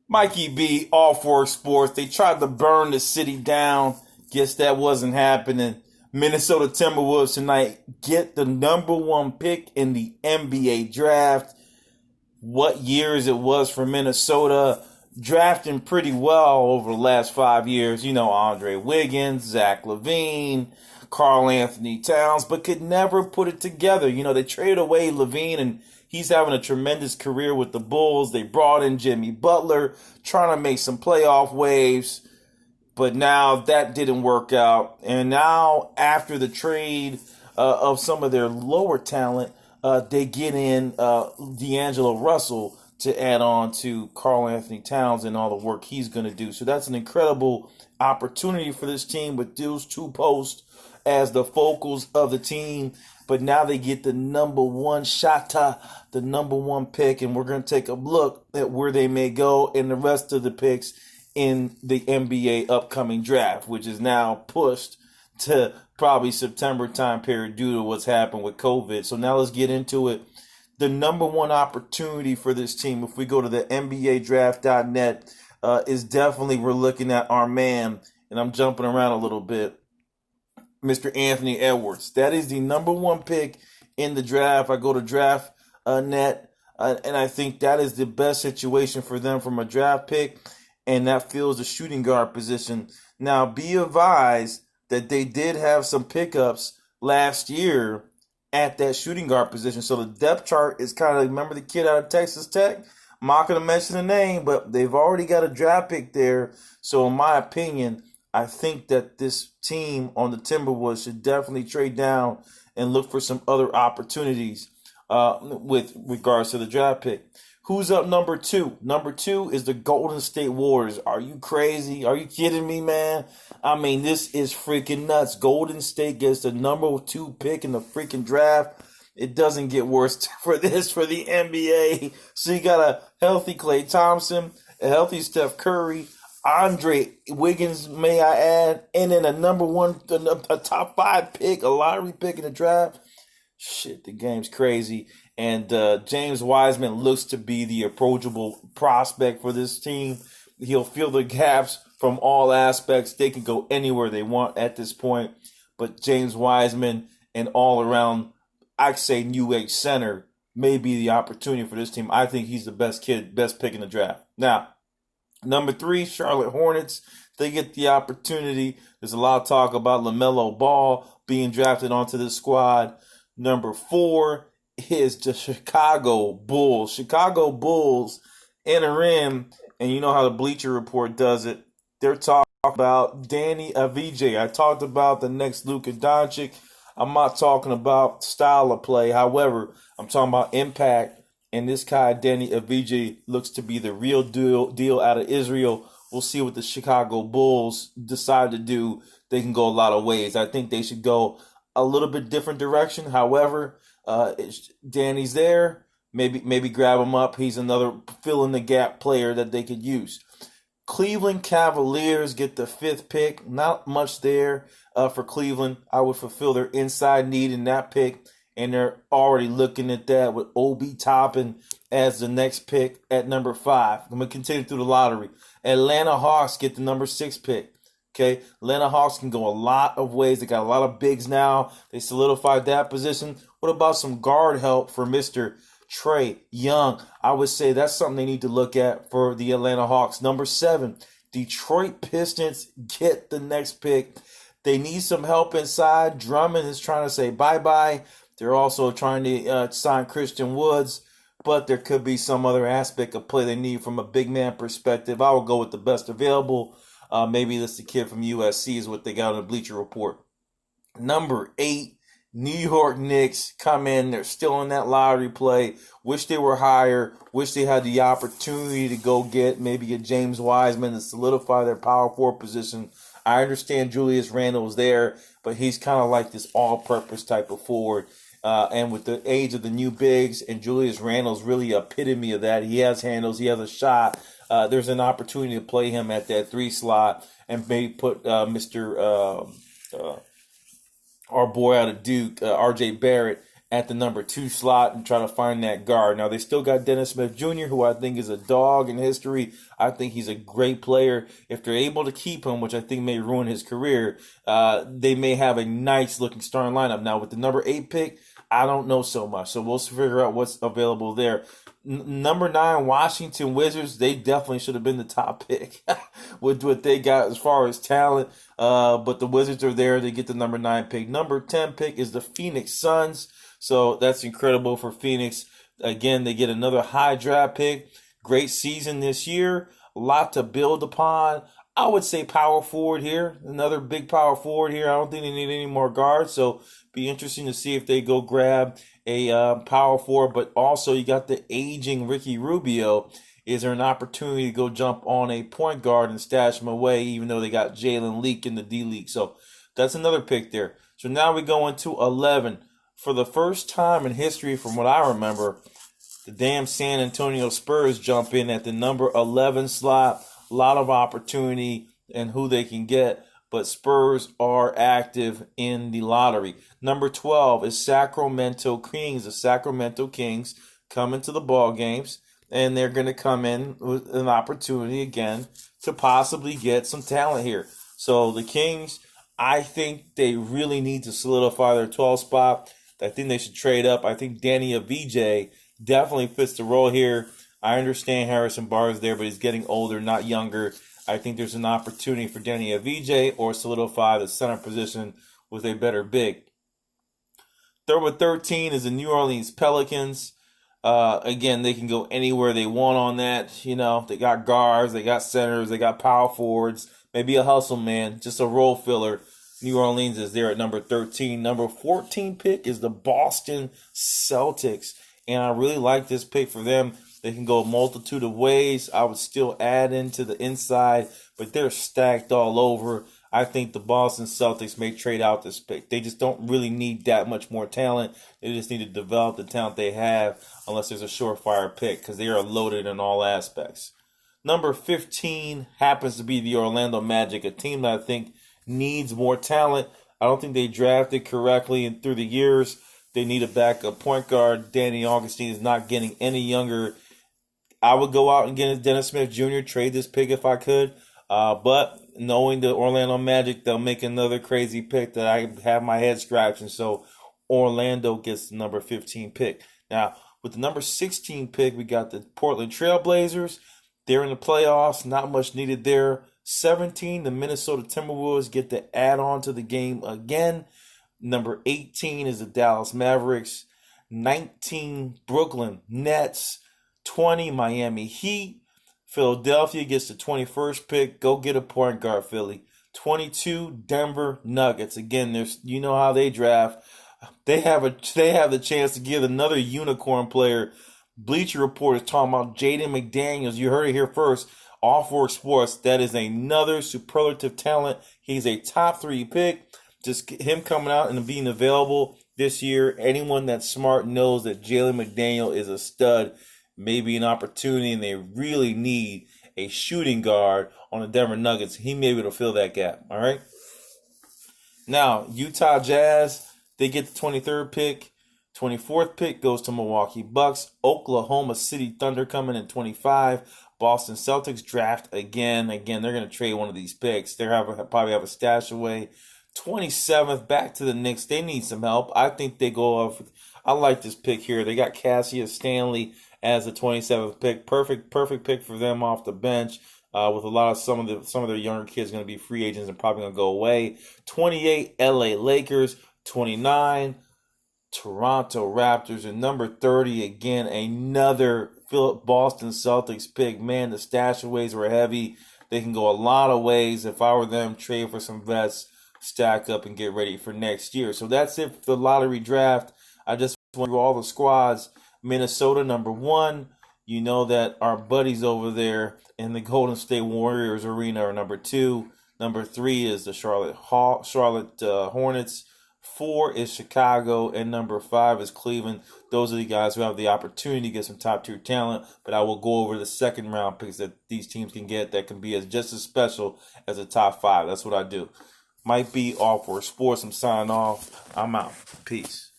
Mikey B, All for Sports. They tried to burn the city down. Guess that wasn't happening. Minnesota Timberwolves tonight get the number one pick in the NBA draft. What years it was for Minnesota, drafting pretty well over the last 5 years. You know, Andre Wiggins, Zach LaVine, Karl Anthony Towns, but could never put it together. You know, they traded away LaVine and he's having a tremendous career with the Bulls. They brought in Jimmy Butler, trying to make some playoff waves. But now that didn't work out. And now, after the trade of some of their lower talent, they get in D'Angelo Russell to add on to Karl Anthony Towns and all the work he's going to do. So that's an incredible opportunity for this team with those two posts as the focals of the team. But now they get the number one shot, the number one pick, and we're going to take a look at where they may go and the rest of the picks in the NBA upcoming draft, which is now pushed to probably September time period due to what's happened with COVID. So now let's get into it. The number one opportunity for this team, if we go to the NBADraft.net, is definitely we're looking at our man, and I'm jumping around a little bit, Mr. Anthony Edwards. That is the number one pick in the draft. I go to draft.net, and I think that is the best situation for them from a draft pick, and that fills the shooting guard position. Now, be advised that they did have some pickups last year at that shooting guard position. So the depth chart is kind of, remember the kid out of Texas Tech? I'm not going to mention the name, but they've already got a draft pick there. So in my opinion, I think that this team on the Timberwolves should definitely trade down and look for some other opportunities with regards to the draft pick. Who's up number two? Number two is the Golden State Warriors. Are you crazy? Are you kidding me, man? I mean, this is freaking nuts. Golden State gets the number two pick in the freaking draft. It doesn't get worse for the NBA. So you got a healthy Klay Thompson, a healthy Steph Curry, Andre Wiggins, may I add, and then a number one, a top five pick, a lottery pick in the draft. Shit, the game's crazy. And James Wiseman looks to be the approachable prospect for this team. He'll fill the gaps from all aspects. They can go anywhere they want at this point. But James Wiseman, an all-around, I'd say, new age center, may be the opportunity for this team. I think he's the best pick in the draft. Now, number three, Charlotte Hornets. They get the opportunity. There's a lot of talk about LaMelo Ball being drafted onto this squad. Number four is the Chicago Bulls. Chicago Bulls enter in, and you know how the Bleacher Report does it. They're talking about Danny Avdija. I talked about the next Luka Doncic. I'm not talking about style of play. However, I'm talking about impact. And this guy, Danny Avdija, looks to be the real deal out of Israel. We'll see what the Chicago Bulls decide to do. They can go a lot of ways. I think they should go a little bit different direction. However, Danny's there. Maybe grab him up. He's another fill in the gap player that they could use. Cleveland Cavaliers get the fifth pick. Not much there for Cleveland. I would fulfill their inside need in that pick, and they're already looking at that with Obi Toppin as the next pick at number 5. I'm going to continue through the lottery. Atlanta Hawks get the number 6 pick. Okay, Atlanta Hawks can go a lot of ways. They got a lot of bigs now. They solidified that position. What about some guard help for Mr. Trae Young? I would say that's something they need to look at for the Atlanta Hawks. Number 7, Detroit Pistons get the next pick. They need some help inside. Drummond is trying to say bye-bye. They're also trying to sign Christian Woods, but there could be some other aspect of play they need from a big man perspective. I will go with the best available. Maybe that's the kid from USC is what they got on the Bleacher Report. Number 8, New York Knicks come in. They're still in that lottery play. Wish they were higher. Wish they had the opportunity to go get maybe a James Wiseman to solidify their power forward position. I understand Julius Randle is there, but he's kind of like this all-purpose type of forward. And with the age of the new bigs, and Julius Randle's really an epitome of that. He has handles. He has a shot. There's an opportunity to play him at that 3 slot and maybe put our boy out of Duke, R.J. Barrett, at the number 2 slot and try to find that guard. Now, they still got Dennis Smith Jr., who I think is a dog in history. I think he's a great player. If they're able to keep him, which I think may ruin his career, they may have a nice-looking starting lineup. Now, with the number 8 pick, I don't know so much. So we'll figure out what's available there. Number 9, Washington Wizards. They definitely should have been the top pick with what they got as far as talent. But the Wizards are there. They get the number 9 pick. Number 10 pick is the Phoenix Suns. So that's incredible for Phoenix. Again, they get another high draft pick. Great season this year. A lot to build upon. I would say power forward here. Another big power forward here. I don't think they need any more guards. So be interesting to see if they go grab a power forward. But also you got the aging Ricky Rubio. Is there an opportunity to go jump on a point guard and stash him away, even though they got Jalen Leak in the D-League? So that's another pick there. So now we go into 11. For the first time in history, from what I remember, the damn San Antonio Spurs jump in at the number 11 slot. A lot of opportunity and who they can get, but Spurs are active in the lottery. Number 12 is Sacramento Kings. The Sacramento Kings come into the ball games, and they're going to come in with an opportunity again to possibly get some talent here. So the Kings, I think they really need to solidify their 12 spot. I think they should trade up. I think Danny Avdija definitely fits the role here. I understand Harrison Barnes there, but he's getting older, not younger. I think there's an opportunity for Danny Avdija or solidify the center position with a better big. Number 13 is the New Orleans Pelicans. Again, they can go anywhere they want on that. You know, they got guards, they got centers, they got power forwards, maybe a hustle man, just a role filler. New Orleans is there at number 13. Number 14 pick is the Boston Celtics. And I really like this pick for them. They can go a multitude of ways. I would still add into the inside, but they're stacked all over. I think the Boston Celtics may trade out this pick. They just don't really need that much more talent. They just need to develop the talent they have unless there's a surefire pick because they are loaded in all aspects. Number 15 happens to be the Orlando Magic, a team that I think needs more talent. I don't think they drafted correctly and through the years. They need a backup point guard. Danny Augustine is not getting any younger. I would go out and get Dennis Smith Jr., trade this pick if I could. But knowing the Orlando Magic, they'll make another crazy pick that I have my head scratching. So Orlando gets the number 15 pick. Now, with the number 16 pick, we got the Portland Trail Blazers. They're in the playoffs. Not much needed there. 17, the Minnesota Timberwolves get to add on to the game again. Number 18 is the Dallas Mavericks. 19, Brooklyn Nets. 20, Miami Heat. Philadelphia gets the 21st pick. Go get a point guard, Philly. 22, Denver Nuggets. Again, there's you know how they draft. They have the chance to give another unicorn player. Bleacher Report is talking about Jaden McDaniels. You heard it here first. All for Sports. That is another superlative talent. He's a top 3 pick. Just him coming out and being available this year. Anyone that's smart knows that Jalen McDaniel is a stud. Maybe an opportunity, and they really need a shooting guard on the Denver Nuggets. He may be able to fill that gap. All right. Now, Utah Jazz, they get the 23rd pick. 24th pick goes to Milwaukee Bucks. Oklahoma City Thunder coming in 25. Boston Celtics draft again. Again, they're going to trade one of these picks. They probably have a stash away. 27th, back to the Knicks. They need some help. I think they go off. I like this pick here. They got Cassius Stanley as the 27th pick. Perfect pick for them off the bench. With a lot of some of their younger kids going to be free agents and probably going to go away. 28, LA Lakers. 29, Toronto Raptors. And number 30, again, another Boston Celtics pick. Man, the stashaways were heavy. They can go a lot of ways. If I were them, trade for some vets, stack up, and get ready for next year. So that's it for the lottery draft. I just went through all the squads. Minnesota, number 1. You know that our buddies over there in the Golden State Warriors arena are number 2. Number 3 is the Charlotte Hornets. 4 is Chicago, and number 5 is Cleveland. Those are the guys who have the opportunity to get some top-tier talent, but I will go over the second-round picks that these teams can get that can be just as special as the top 5. That's what I do. Might be all for sports. I'm signing off. I'm out. Peace.